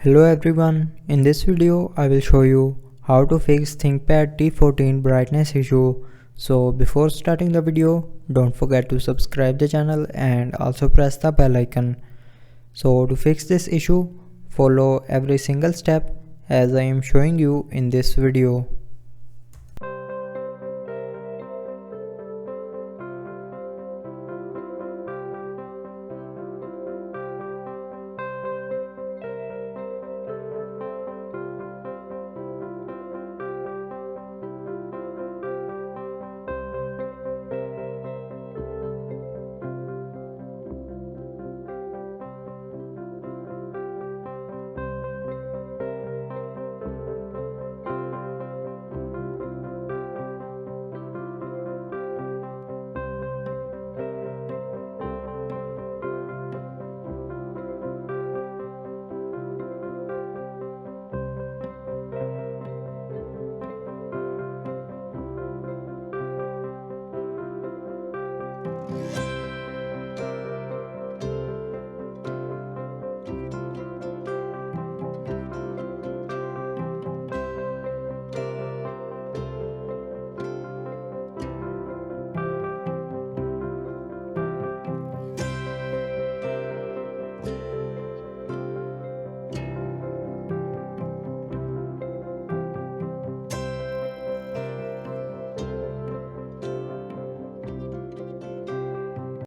Hello everyone, in this video I will show you how to fix Thinkpad t14 brightness issue. So before starting the video, don't forget to subscribe the channel and also press the bell icon. So to fix this issue, follow every single step as I am showing you in this video.